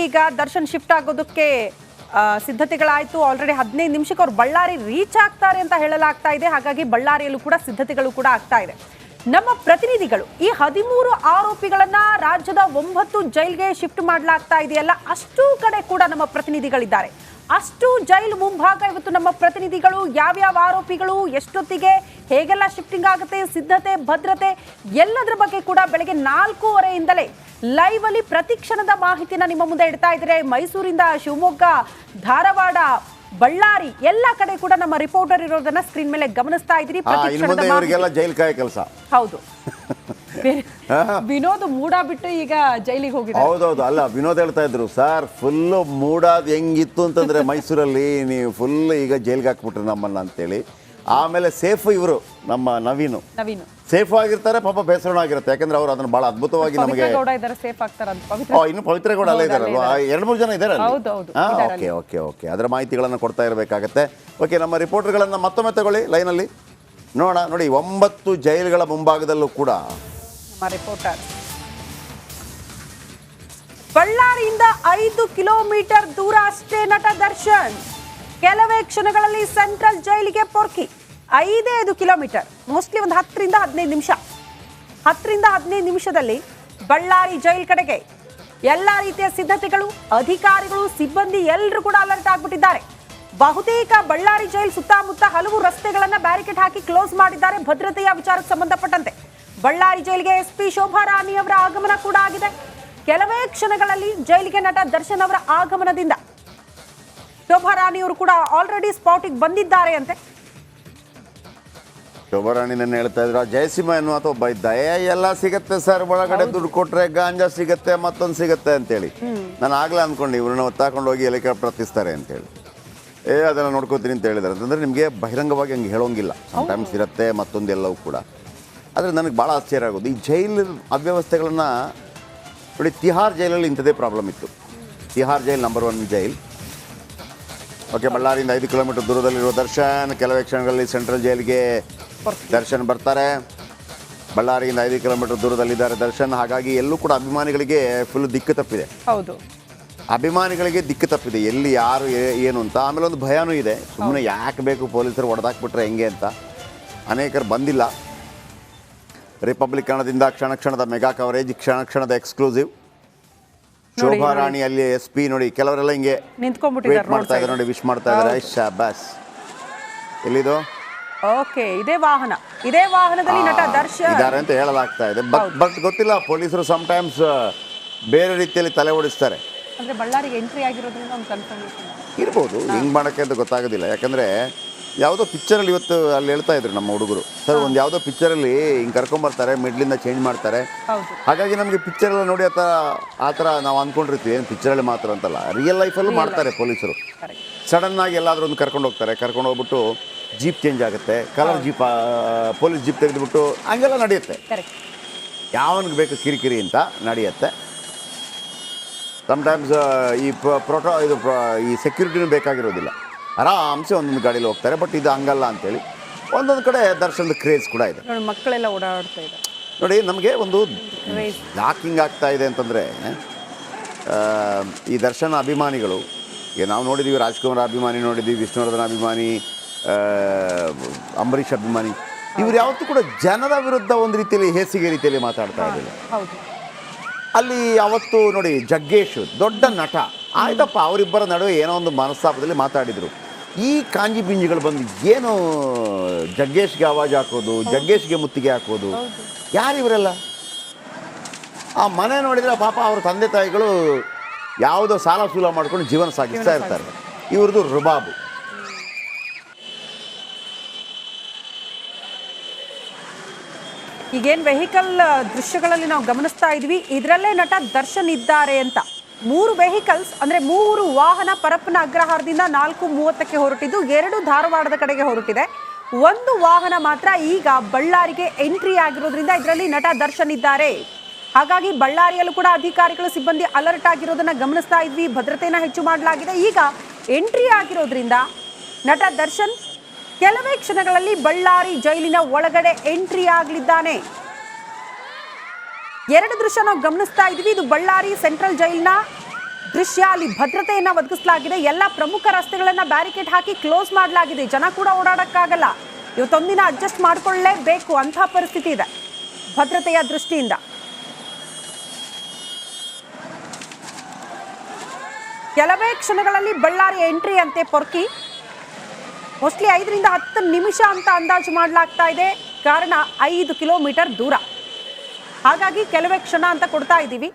ಈಗ ದರ್ಶನ್ ಶಿಫ್ಟ್ ಆಗೋದಕ್ಕೆ ಸಿದ್ಧತೆಗಳಾಯ್ತು. ಆಲ್ರೆಡಿ 15 ನಿಮಿಷಕ್ಕೆ ಅವ್ರು ಬಳ್ಳಾರಿ ರೀಚ್ ಆಗ್ತಾರೆ ಅಂತ ಹೇಳಲಾಗ್ತಾ ಇದೆ. ಹಾಗಾಗಿ ಬಳ್ಳಾರಿಯಲ್ಲೂ ಕೂಡ ಸಿದ್ಧತೆಗಳು ಕೂಡ ಆಗ್ತಾ ಇದೆ. ನಮ್ಮ ಪ್ರತಿನಿಧಿಗಳು ಈ 13 ಆರೋಪಿಗಳನ್ನ ರಾಜ್ಯದ 9 ಜೈಲ್ಗೆ ಶಿಫ್ಟ್ ಮಾಡಲಾಗ್ತಾ ಇದೆಯಲ್ಲ, ಅಷ್ಟು ಕಡೆ ಕೂಡ ನಮ್ಮ ಪ್ರತಿನಿಧಿಗಳಿದ್ದಾರೆ. ಅಷ್ಟು ಜೈಲು ಮುಂಭಾಗ ಇವತ್ತು ನಮ್ಮ ಪ್ರತಿನಿಧಿಗಳು ಯಾವ್ಯಾವ ಆರೋಪಿಗಳು ಎಷ್ಟೊತ್ತಿಗೆ ಹೇಗೆಲ್ಲ ಶಿಫ್ಟಿಂಗ್ ಆಗುತ್ತೆ, ಸಿದ್ಧತೆ ಭದ್ರತೆ ಎಲ್ಲದರ ಬಗ್ಗೆ ಕೂಡ ಬೆಳಗ್ಗೆ 4:30ಯಿಂದಲೇ ಲೈವ್ ಅಲ್ಲಿ ಪ್ರತಿಕ್ಷಣದ ಮಾಹಿತಿನ ನಿಮ್ಮ ಮುಂದೆ ಇಡ್ತಾ ಇದ್ದಾರೆ. ಮೈಸೂರಿಂದ ಶಿವಮೊಗ್ಗ, ಧಾರವಾಡ, ಬಳ್ಳಾರಿ ಎಲ್ಲ ಕಡೆ ಕೂಡ ನಮ್ಮ ರಿಪೋರ್ಟರ್ ಇರೋದನ್ನ ಸ್ಕ್ರೀನ್ ಮೇಲೆ ಗಮನಿಸ್ತಾ ಇದ್ದೀರಿ. ಜೈಲ್ ಕಾಯ ಕೆಲಸ ಹೌದು. ವಿನೋದ್ ಮೂಡ ಬಿಟ್ಟು ಈಗ ಜೈಲಿಗೆ ಹೋಗಿದ್ದಾರೆ. ಹೌದೌದು. ಅಲ್ಲ, ವಿನೋದ್ ಹೇಳ್ತಾ ಇದ್ರು, ಸರ್ ಫುಲ್ ಮೂಡಾದ್ ಹೆಂಗಿತ್ತು ಅಂತಂದ್ರೆ ಮೈಸೂರಲ್ಲಿ ನೀವು ಫುಲ್ ಈಗ ಜೈಲ್ಗೆ ಹಾಕ್ಬಿಟ್ರು ನಮ್ಮನ್ನ ಅಂತೇಳಿ. ಆಮೇಲೆ ಸೇಫ್ ಇವರು ನಮ್ಮ ನವೀನು ಸೇಫ್ ಆಗಿರ್ತಾರೆ. ಪಾಪ ಬೇಸರ ಆಗಿರುತ್ತೆ, ಯಾಕಂದ್ರೆ ಅವ್ರು ಅದನ್ನ ಬಹಳ ಅದ್ಭುತವಾಗಿ ನಮಗೆ ಇನ್ನು ಪವಿತ್ರ ಗೌಡ ಅಲ್ಲೇ ಇದಾರಲ್ವಾ, 2-3 ಜನ ಇದ್ದಾರೆ. ಓಕೆ ಅದರ ಮಾಹಿತಿಗಳನ್ನು ಕೊಡ್ತಾ ಇರಬೇಕಾಗತ್ತೆ. ಓಕೆ, ನಮ್ಮ ರಿಪೋರ್ಟರ್ಗಳನ್ನ ಮತ್ತೊಮ್ಮೆ ತಗೊಳ್ಳಿ ಲೈನಲ್ಲಿ ನೋಡೋಣ. ನೋಡಿ, 9 ಜೈಲುಗಳ ಮುಂಭಾಗದಲ್ಲೂ ಕೂಡ ರಿಪೋರ್ಟರ್. ಬಳ್ಳಾರಿಯಿಂದ 5 ಕಿಲೋಮೀಟರ್ ದೂರ ಅಷ್ಟೇ ನಟ ದರ್ಶನ್. ಕೆಲವೇ ಕ್ಷಣಗಳಲ್ಲಿ ಸೆಂಟ್ರಲ್ ಜೈಲಿಗೆ ಪೊರ್ಕಿ. 5 ಕಿಲೋಮೀಟರ್, ಮೋಸ್ಟ್ಲಿ ಒಂದು 10ರಿಂದ 15 ನಿಮಿಷದಲ್ಲಿ ಬಳ್ಳಾರಿ ಜೈಲ್ ಕಡೆಗೆ ಎಲ್ಲಾ ರೀತಿಯ ಸಿದ್ಧತೆಗಳು, ಅಧಿಕಾರಿಗಳು, ಸಿಬ್ಬಂದಿ ಎಲ್ಲರೂ ಕೂಡ ಅಲರ್ಟ್ ಆಗ್ಬಿಟ್ಟಿದ್ದಾರೆ. ಬಹುತೇಕ ಬಳ್ಳಾರಿ ಜೈಲ್ ಸುತ್ತಮುತ್ತ ಹಲವು ರಸ್ತೆಗಳನ್ನ ಬ್ಯಾರಿಕೇಡ್ ಹಾಕಿ ಕ್ಲೋಸ್ ಮಾಡಿದ್ದಾರೆ ಭದ್ರತೆಯ ವಿಚಾರಕ್ಕೆ ಸಂಬಂಧಪಟ್ಟಂತೆ. ಬಳ್ಳಾರಿ ಜೈಲಿಗೆ ಎಸ್ಪಿ ಶೋಭಾ ರಾಣಿ ಅವರ ಆಗಮನ ಕೂಡ ಆಗಿದೆ. ಕೆಲವೇ ಕ್ಷಣಗಳಲ್ಲಿ ಜೈಲಿಗೆ ನಟ ದರ್ಶನ್ ಅವರ ಆಗಮನದಿಂದ ಶೋಭಾ ರಾಣಿ ಅವರು ಕೂಡ ಆಲ್ರೆಡಿ ಸ್ಪಾಟಿಗೆ ಬಂದಿದ್ದಾರೆ ಅಂತೆ. ಶೋಭಾ ರಾಣಿ ನನ್ನ ಹೇಳ್ತಾ ಇದ್ರು, ಜಯಸಿಂಹ ಎನ್ನುವ ಒಬ್ಬ ಇದ್ದ, ಎಲ್ಲ ಸಿಗತ್ತೆ ಸರ್ ಒಳಗಡೆ, ದುಡ್ಡು ಕೊಟ್ರೆ ಗಾಂಜಾ ಸಿಗತ್ತೆ, ಮತ್ತೊಂದು ಸಿಗತ್ತೆ ಅಂತೇಳಿ. ನಾನು ಆಗ್ಲೇ ಅಂದ್ಕೊಂಡು ಇವ್ರನ್ನ ಒತ್ತಾಕೊಂಡು ಹೋಗಿ ಹೆಲಿಕಾಪ್ಟರ್ ಹತ್ತಿಸ್ತಾರೆ ಅಂತೇಳಿ. ಅದನ್ನು ನೋಡ್ಕೋತೀನಿ ಅಂತ ಹೇಳಿದಾರೆ. ಅಂತಂದರೆ ನಿಮಗೆ ಬಹಿರಂಗವಾಗಿ ಹಂಗೆ ಹೇಳೋಂಗಿಲ್ಲ, ಸಮ್ಟೈಮ್ಸ್ ಇರುತ್ತೆ ಮತ್ತೊಂದೆಲ್ಲವೂ ಕೂಡ. ಆದರೆ ನನಗೆ ಭಾಳ ಆಶ್ಚರ್ಯ ಆಗೋದು, ಈ ಜೈಲು ಅವ್ಯವಸ್ಥೆಗಳನ್ನು ನೋಡಿ. ತಿಹಾರ್ ಜೈಲಲ್ಲಿ ಇಂಥದೇ ಪ್ರಾಬ್ಲಮ್ ಇತ್ತು. Tihar jail number 1 jail. Okay, ಬಳ್ಳಾರಿಯಿಂದ 5 ಕಿಲೋಮೀಟರ್ ದೂರದಲ್ಲಿರುವ ದರ್ಶನ್ ಕೆಲವೇ ಕ್ಷಣಗಳಲ್ಲಿ ಸೆಂಟ್ರಲ್ ಜೈಲಿಗೆ ದರ್ಶನ್ ಬರ್ತಾರೆ. ಬಳ್ಳಾರಿಯಿಂದ 5 ಕಿಲೋಮೀಟರ್ ದೂರದಲ್ಲಿದ್ದಾರೆ ದರ್ಶನ್. ಹಾಗಾಗಿ ಎಲ್ಲೂ ಕೂಡ ಅಭಿಮಾನಿಗಳಿಗೆ ಫುಲ್ ದಿಕ್ಕು ತಪ್ಪಿದೆ. ಹೌದು, ಅಭಿಮಾನಿಗಳಿಗೆ ದಿಕ್ಕು ತಪ್ಪಿದೆ, ಎಲ್ಲಿ ಯಾರು ಏನು ಅಂತ. ಆಮೇಲೆ ಒಂದು ಭಯನೂ ಇದೆ, ಸುಮ್ಮನೆ ಯಾಕೆ ಬೇಕು ಪೊಲೀಸರು ಹೊಡೆದಾಕ್ಬಿಟ್ರೆ ಹೆಂಗೆ ಅಂತ. ಅನೇಕರು ಬಂದಿಲ್ಲ. ರಿಪಬ್ಲಿಕ್ ಕನ್ನಡದಿಂದ ಕ್ಷಣದ ಮೆಗಾ ಕವರೇಜ್, ಕ್ಷಣದ ಎಕ್ಸ್ಕ್ಲೂಸಿವ್. ಶೋಭಾ ರಾಣಿ ಅಲ್ಲಿ SP ನೋಡಿ, ಕೆಲವರೆಲ್ಲ ಹಿಂಗೆ ವೇಟ್ ಮಾಡ್ತಾ ಇದ್ದಾರೆ ನೋಡಿ, ವಿಶ್ ಮಾಡ್ತಾ ಇದ್ದಾರೆ. ಶಾಬಾಸ್. ಎಲ್ಲಿದು? ಓಕೆ, ಇದೇ ವಾಹನದಲ್ಲಿ ನಟ ದರ್ಶನ್ ಇದ್ದಾರೆ ಅಂತ ಹೇಳಲಾಗ್ತಾ ಇದೆ. ಬಟ್ ಗೊತ್ತಿಲ್ಲ, ಪೊಲೀಸರು ಸಮ್ಟೈಮ್ಸ್ ಬೇರೆ ರೀತಿಯಲ್ಲಿ ತಲೆ ಓಡಿಸ್ತಾರೆ. ಅಂದ್ರೆ ಬಳ್ಳಾರಿಗೆ ಎಂಟ್ರಿ ಆಗಿರೋದ್ರಿಂದ ಒಂದು ಕನ್ಫರ್ಮೇಷನ್ ಇರ್ಬೋದು, ಹಿಂಗೆ ಮಾಡೋಕ್ಕೆ ಅಂತ ಗೊತ್ತಾಗೋದಿಲ್ಲ. ಯಾಕಂದರೆ ಯಾವುದೋ ಪಿಕ್ಚರಲ್ಲಿ ಇವತ್ತು ಅಲ್ಲಿ ಹೇಳ್ತಾ ಇದ್ರು ನಮ್ಮ ಹುಡುಗರು, ಸರ್ ಒಂದು ಯಾವುದೋ ಪಿಕ್ಚರಲ್ಲಿ ಹಿಂಗೆ ಕರ್ಕೊಂಬರ್ತಾರೆ, ಮಿಡ್ಲಿಂದ ಚೇಂಜ್ ಮಾಡ್ತಾರೆ. ಹಾಗಾಗಿ ನಮಗೆ ಪಿಕ್ಚರೆಲ್ಲ ನೋಡಿ ಆ ಥರ ನಾವು ಅಂದ್ಕೊಂಡಿರ್ತೀವಿ, ಏನು ಪಿಕ್ಚರಲ್ಲಿ ಮಾತ್ರ ಅಂತಲ್ಲ, ರಿಯಲ್ ಲೈಫಲ್ಲೂ ಮಾಡ್ತಾರೆ ಪೊಲೀಸರು. ಸಡನ್ನಾಗಿ ಎಲ್ಲಾದರೂ ಒಂದು ಕರ್ಕೊಂಡು ಹೋಗ್ತಾರೆ, ಕರ್ಕೊಂಡು ಹೋಗ್ಬಿಟ್ಟು ಜೀಪ್ ಚೇಂಜ್ ಆಗುತ್ತೆ, ಕಲರ್ ಜೀಪ್, ಪೊಲೀಸ್ ಜೀಪ್ ತೆಗೆದುಬಿಟ್ಟು ಹಂಗೆಲ್ಲ ನಡೆಯುತ್ತೆ. ಯಾವನಿಗೆ ಬೇಕು ಕಿರಿಕಿರಿ ಅಂತ ನಡೆಯುತ್ತೆ. ಸಮ್ಟೈಮ್ಸ್ ಈ ಸೆಕ್ಯೂರಿಟಿನೂ ಬೇಕಾಗಿರೋದಿಲ್ಲ, ಆರಾಮ್ಸೆ ಒಂದೊಂದು ಗಾಡೀಲಿ ಹೋಗ್ತಾರೆ. ಬಟ್ ಇದು ಹಂಗಲ್ಲ ಅಂತೇಳಿ ಒಂದೊಂದು ಕಡೆ ದರ್ಶನದ ಕ್ರೇಜ್ ಕೂಡ ಇದೆ. ಮಕ್ಕಳೆಲ್ಲ ಓಡಾಡ್ತಾ ಇದೆ ನೋಡಿ. ನಮಗೆ ಒಂದು ಯಾಕಿಂಗ್ ಆಗ್ತಾ ಇದೆ ಅಂತಂದರೆ, ಈ ದರ್ಶನ ಅಭಿಮಾನಿಗಳು, ಈಗ ನಾವು ನೋಡಿದ್ದೀವಿ, ರಾಜ್ಕುಮಾರ್ ಅಭಿಮಾನಿ ನೋಡಿದ್ದೀವಿ, ವಿಷ್ಣುವರ್ಧನ್ ಅಭಿಮಾನಿ, ಅಂಬರೀಷ್ ಅಭಿಮಾನಿ, ಇವ್ರು ಯಾವತ್ತೂ ಕೂಡ ಜನರ ವಿರುದ್ಧ ಒಂದು ರೀತಿಯಲ್ಲಿ ಹೇಸಿಗೆ ರೀತಿಯಲ್ಲಿ ಮಾತಾಡ್ತಾ ಇದ್ದಾರೆ. ಅಲ್ಲಿ ಅವತ್ತು ನೋಡಿ, ಜಗ್ಗೇಶ್ ದೊಡ್ಡ ನಟ, ಆಯ್ತಪ್ಪ, ಅವರಿಬ್ಬರ ನಡುವೆ ಏನೋ ಒಂದು ಮನಸ್ತಾಪದಲ್ಲಿ ಮಾತಾಡಿದರು. ಈ ಕಾಂಜಿ ಬಿಂಜಿಗಳು ಬಂದು ಏನು ಜಗ್ಗೇಶ್ಗೆ ಆವಾಜ್ ಹಾಕೋದು, ಜಗ್ಗೇಶ್ಗೆ ಮುತ್ತಿಗೆ ಹಾಕೋದು, ಯಾರಿವರೆಲ್ಲ? ಆ ಮನೆ ನೋಡಿದರೆ ಪಾಪ ಅವ್ರ ತಂದೆ ತಾಯಿಗಳು ಯಾವುದೋ ಸಾಲ ಸೂಲ ಮಾಡ್ಕೊಂಡು ಜೀವನ ಸಾಗಿಸ್ತಾ ಇರ್ತಾರೆ. ಇವ್ರದ್ದು ರುಬಾಬು. ಈಗೇನು ವೆಹಿಕಲ್ ದೃಶ್ಯಗಳಲ್ಲಿ ನಾವು ಗಮನಿಸ್ತಾ ಇದ್ವಿ, ಇದರಲ್ಲೇ ನಟ ದರ್ಶನ್ ಇದ್ದಾರೆ ಅಂತ. 3 ವೆಹಿಕಲ್ಸ್ ಅಂದರೆ 3 ವಾಹನ ಪರಪ್ಪನ ಅಗ್ರಹಾರದಿಂದ 4:30ಕ್ಕೆ ಹೊರಟಿದ್ದು, 2 ಧಾರವಾಡದ ಕಡೆಗೆ ಹೊರಟಿದೆ. 1 ವಾಹನ ಮಾತ್ರ ಈಗ ಬಳ್ಳಾರಿಗೆ ಎಂಟ್ರಿ ಆಗಿರೋದ್ರಿಂದ ಇದರಲ್ಲಿ ನಟ ದರ್ಶನ್ ಇದ್ದಾರೆ. ಹಾಗಾಗಿ ಬಳ್ಳಾರಿಯಲ್ಲೂ ಕೂಡ ಅಧಿಕಾರಿಗಳು, ಸಿಬ್ಬಂದಿ ಅಲರ್ಟ್ ಆಗಿರೋದನ್ನ ಗಮನಿಸ್ತಾ ಇದ್ವಿ. ಭದ್ರತೆಯನ್ನು ಹೆಚ್ಚು ಮಾಡಲಾಗಿದೆ. ಈಗ ಎಂಟ್ರಿ ಆಗಿರೋದ್ರಿಂದ ನಟ ದರ್ಶನ್ ಕೆಲವೇ ಕ್ಷಣಗಳಲ್ಲಿ ಬಳ್ಳಾರಿ ಜೈಲಿನ ಒಳಗಡೆ ಎಂಟ್ರಿ ಆಗಲಿದ್ದಾನೆ. 2 ದೃಶ್ಯ ನಾವು ಗಮನಿಸ್ತಾ ಇದ್ವಿ. ಇದು ಬಳ್ಳಾರಿ ಸೆಂಟ್ರಲ್ ಜೈಲಿನ ದೃಶ್ಯ. ಅಲ್ಲಿ ಭದ್ರತೆಯನ್ನ ಒದಗಿಸಲಾಗಿದೆ. ಎಲ್ಲ ಪ್ರಮುಖ ರಸ್ತೆಗಳನ್ನ ಬ್ಯಾರಿಕೇಡ್ ಹಾಕಿ ಕ್ಲೋಸ್ ಮಾಡಲಾಗಿದೆ. ಜನ ಕೂಡ ಓಡಾಡಕ್ಕಾಗಲ್ಲ. ಇವತ್ತೊಂದಿನ ಅಡ್ಜಸ್ಟ್ ಮಾಡ್ಕೊಳ್ಳೇಬೇಕು ಅಂತ ಪರಿಸ್ಥಿತಿ ಇದೆ ಭದ್ರತೆಯ ದೃಷ್ಟಿಯಿಂದ. ಕೆಲವೇ ಕ್ಷಣಗಳಲ್ಲಿ ಬಳ್ಳಾರಿ ಎಂಟ್ರಿ ಅಂತೆ ಪೊರ್ಕಿ. ಮೋಸ್ಟ್ಲಿ 5 ರಿಂದ 10 ನಿಮಿಷ ಅಂತ ಅಂದಾಜು ಮಾಡಲಾಗ್ತಾ ಇದೆ. ಕಾರಣ 5 ಕಿಲೋಮೀಟರ್ ದೂರ, ಹಾಗಾಗಿ ಕೆಲವೇ ಕ್ಷಣ ಅಂತ ಕೊಡ್ತಾ ಇದ್ದೀವಿ.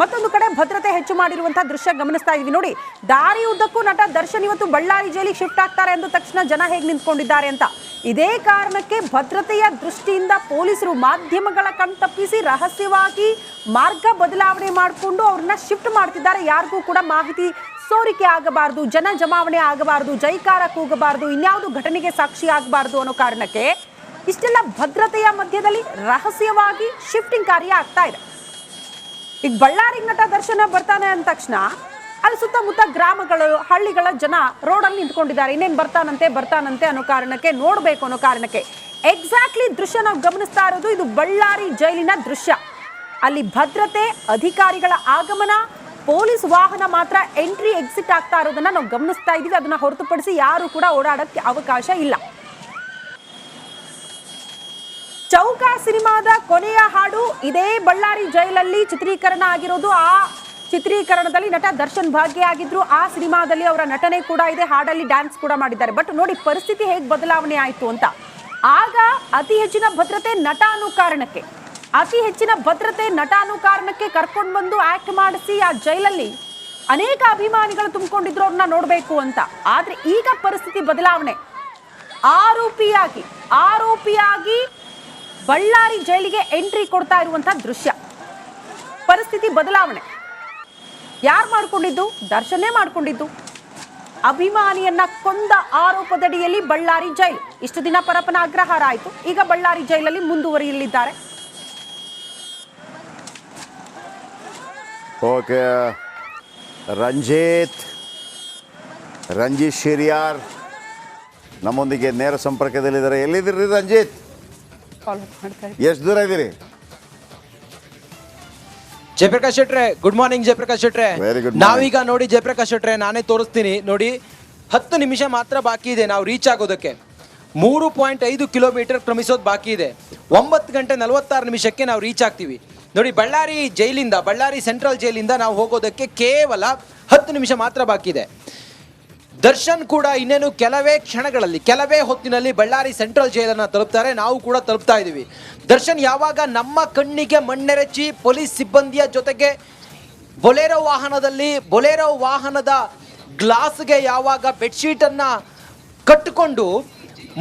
ಮತ್ತೊಂದು ಕಡೆ ಭದ್ರತೆ ಹೆಚ್ಚು ಮಾಡಿರುವಂತಹ ದೃಶ್ಯ ಗಮನಿಸ್ತಾ ಇದೀವಿ. ನೋಡಿ, ದಾರಿ ಉದ್ದಕ್ಕೂ ನಟ ದರ್ಶನ್ ಇವತ್ತು ಬಳ್ಳಾರಿ ಜೈಲಿಗೆ ಶಿಫ್ಟ್ ಆಗ್ತಾರೆ ಅಂದ ತಕ್ಷಣ ಜನ ಹೇಗೆ ನಿಂತ್ಕೊಂಡಿದ್ದಾರೆ ಅಂತ. ಇದೇ ಕಾರಣಕ್ಕೆ ಭದ್ರತೆಯ ದೃಷ್ಟಿಯಿಂದ ಪೊಲೀಸರು ಮಾಧ್ಯಮಗಳ ಕಣ್ತಪ್ಪಿಸಿ ರಹಸ್ಯವಾಗಿ ಮಾರ್ಗ ಬದಲಾವಣೆ ಮಾಡಿಕೊಂಡು ಅವ್ರನ್ನ ಶಿಫ್ಟ್ ಮಾಡ್ತಿದ್ದಾರೆ. ಯಾರಿಗೂ ಕೂಡ ಮಾಹಿತಿ ಸೋರಿಕೆ ಆಗಬಾರ್ದು, ಜನ ಜಮಾವಣೆ ಆಗಬಾರ್ದು, ಜೈಕಾರ ಕೂಗಬಾರ್ದು, ಇನ್ಯಾವುದು ಘಟನೆಗೆ ಸಾಕ್ಷಿ ಆಗಬಾರ್ದು ಅನ್ನೋ ಕಾರಣಕ್ಕೆ ಇಷ್ಟೆಲ್ಲ ಭದ್ರತೆಯ ಮಧ್ಯದಲ್ಲಿ ರಹಸ್ಯವಾಗಿ ಶಿಫ್ಟಿಂಗ್ ಕಾರ್ಯ ಆಗ್ತಾ ಇದೆ. ಈಗ ಬಳ್ಳಾರಿಗೆ ನಟ ದರ್ಶನ ಬರ್ತಾನೆ ಅಂದ ತಕ್ಷಣ ಅಲ್ಲಿ ಸುತ್ತಮುತ್ತ ಗ್ರಾಮಗಳು, ಹಳ್ಳಿಗಳ ಜನ ರೋಡಲ್ಲಿ ನಿಂತ್ಕೊಂಡಿದ್ದಾರೆ. ಇನ್ನೇನು ಬರ್ತಾನಂತೆ ಅನ್ನೋ ಕಾರಣಕ್ಕೆ, ನೋಡಬೇಕು ಅನ್ನೋ ಕಾರಣಕ್ಕೆ ಎಕ್ಸಾಕ್ಟ್ಲಿ ದೃಶ್ಯ ನಾವು ಗಮನಿಸ್ತಾ ಇರೋದು. ಇದು ಬಳ್ಳಾರಿ ಜೈಲಿನ ದೃಶ್ಯ. ಅಲ್ಲಿ ಭದ್ರತೆ, ಅಧಿಕಾರಿಗಳ ಆಗಮನ, ಪೊಲೀಸ್ ವಾಹನ ಮಾತ್ರ ಎಂಟ್ರಿ ಎಕ್ಸಿಟ್ ಆಗ್ತಾ ಇರೋದನ್ನ ನಾವು ಗಮನಿಸ್ತಾ ಇದ್ದೀವಿ. ಅದನ್ನ ಹೊರತುಪಡಿಸಿ ಯಾರು ಕೂಡ ಓಡಾಡಕ್ಕೆ ಅವಕಾಶ ಇಲ್ಲ. ಚೌಕ ಸಿನಿಮಾದ ಕೊನೆಯ ಹಾಡು ಇದೇ ಬಳ್ಳಾರಿ ಜೈಲಲ್ಲಿ ಚಿತ್ರೀಕರಣ ಆಗಿರೋದು. ಆ ಚಿತ್ರೀಕರಣದಲ್ಲಿ ನಟ ದರ್ಶನ್ ಭಾಗಿಯಾಗಿದ್ರು. ಆ ಸಿನಿಮಾದಲ್ಲಿ ಅವರ ನಟನೆ ಕೂಡ ಇದೆ, ಹಾಡಲ್ಲಿ ಡ್ಯಾನ್ಸ್ ಕೂಡ ಮಾಡಿದ್ದಾರೆ. ಬಟ್ ನೋಡಿ ಪರಿಸ್ಥಿತಿ ಹೇಗೆ ಬದಲಾವಣೆ ಆಯಿತು ಅಂತ. ಆಗ ಅತಿ ಹೆಚ್ಚಿನ ಭದ್ರತೆ ನಟ ಅನ್ನೋ ಕಾರಣಕ್ಕೆ ಕರ್ಕೊಂಡು ಬಂದು ಆಕ್ಟ್ ಮಾಡಿಸಿ ಆ ಜೈಲಲ್ಲಿ ಅನೇಕ ಅಭಿಮಾನಿಗಳು ತುಂಬಿಕೊಂಡಿದ್ರು ಅವ್ರನ್ನ ನೋಡಬೇಕು ಅಂತ. ಆದ್ರೆ ಈಗ ಪರಿಸ್ಥಿತಿ ಬದಲಾವಣೆ. ಆರೋಪಿಯಾಗಿ ಬಳ್ಳಾರಿ ಜೈಲಿಗೆ ಎಂಟ್ರಿ ಕೊಡ್ತಾ ಇರುವಂತಹ ದೃಶ್ಯ. ಪರಿಸ್ಥಿತಿ ಬದಲಾವಣೆ. ಯಾರು ಮಾಡ್ಕೊಂಡಿದ್ದು? ದರ್ಶನೇ ಮಾಡ್ಕೊಂಡಿದ್ದು. ಅಭಿಮಾನಿಯನ್ನ ಕೊಂದ ಆರೋಪದಡಿಯಲ್ಲಿ ಬಳ್ಳಾರಿ ಜೈಲು. ಇಷ್ಟು ದಿನ ಪರಪ್ಪನ ಅಗ್ರಹಾರ ಆಯಿತು, ಈಗ ಬಳ್ಳಾರಿ ಜೈಲಲ್ಲಿ ಮುಂದುವರಿಯಲಿದ್ದಾರೆ. ಓಕೆ, ರಂಜಿತ್ ಶಿರಿಯಾರ್ ನಮ್ಮೊಂದಿಗೆ ನೇರ ಸಂಪರ್ಕದಲ್ಲಿದ್ದಾರೆ. ಎಲ್ಲಿದ್ದೀರಿ ರಂಜಿತ್? ಎಷ್ಟು ದೂರ ಇದ್ದೀರಿ? ಜಯಪ್ರಕಾಶ್ ಶೆಟ್ರೆ, ಗುಡ್ ಮಾರ್ನಿಂಗ್ ಜಯಪ್ರಕಾಶ್ ಶೆಟ್ರೆ. Very good morning. ನಾವೀಗ ನೋಡಿ ಜಯಪ್ರಕಾಶ್ ಶೆಟ್ರೆ, ನಾನೇ ತೋರಿಸ್ತೀನಿ ನೋಡಿ. 10 ನಿಮಿಷ ಮಾತ್ರ ಬಾಕಿ ಇದೆ ನಾವು ರೀಚ್ ಆಗೋದಕ್ಕೆ. 3.5 ಕಿಲೋಮೀಟರ್ ಕ್ರಮಿಸೋದು ಬಾಕಿ ಇದೆ. 9 ಗಂಟೆ 46 ನಿಮಿಷಕ್ಕೆ ನಾವು ರೀಚ್ ಆಗ್ತೀವಿ ನೋಡಿ. ಬಳ್ಳಾರಿ ಸೆಂಟ್ರಲ್ ಜೈಲಿಂದ ನಾವು ಹೋಗೋದಕ್ಕೆ ಕೇವಲ 10 ನಿಮಿಷ ಮಾತ್ರ ಬಾಕಿ ಇದೆ. ದರ್ಶನ್ ಕೂಡ ಇನ್ನೇನು ಕೆಲವೇ ಹೊತ್ತಿನಲ್ಲಿ ಬಳ್ಳಾರಿ ಸೆಂಟ್ರಲ್ ಜೈಲನ್ನು ತಲುಪ್ತಾರೆ. ನಾವು ಕೂಡ ತಲುಪ್ತಾ ಇದ್ದೀವಿ. ದರ್ಶನ್ ಯಾವಾಗ ನಮ್ಮ ಕಣ್ಣಿಗೆ ಮಣ್ಣೆರಚಿ ಪೊಲೀಸ್ ಸಿಬ್ಬಂದಿಯ ಜೊತೆಗೆ ಬೊಲೆರೋ ವಾಹನದ ಗ್ಲಾಸ್ಗೆ ಯಾವಾಗ ಬೆಡ್ಶೀಟನ್ನು ಕಟ್ಟಿಕೊಂಡು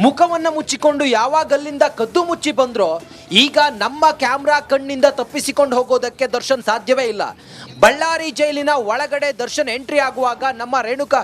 ಮುಖವನ್ನು ಮುಚ್ಚಿಕೊಂಡು ಯಾವಾಗ ಅಲ್ಲಿಂದ ಕದ್ದು ಮುಚ್ಚಿ ಬಂದ್ರೋ, ಈಗ ನಮ್ಮ ಕ್ಯಾಮ್ರಾ ಕಣ್ಣಿಂದ ತಪ್ಪಿಸಿಕೊಂಡು ಹೋಗೋದಕ್ಕೆ ದರ್ಶನ್ ಸಾಧ್ಯವೇ ಇಲ್ಲ. ಬಳ್ಳಾರಿ ಜೈಲಿನ ಒಳಗಡೆ ದರ್ಶನ್ ಎಂಟ್ರಿ ಆಗುವಾಗ ನಮ್ಮ ರೇಣುಕಾ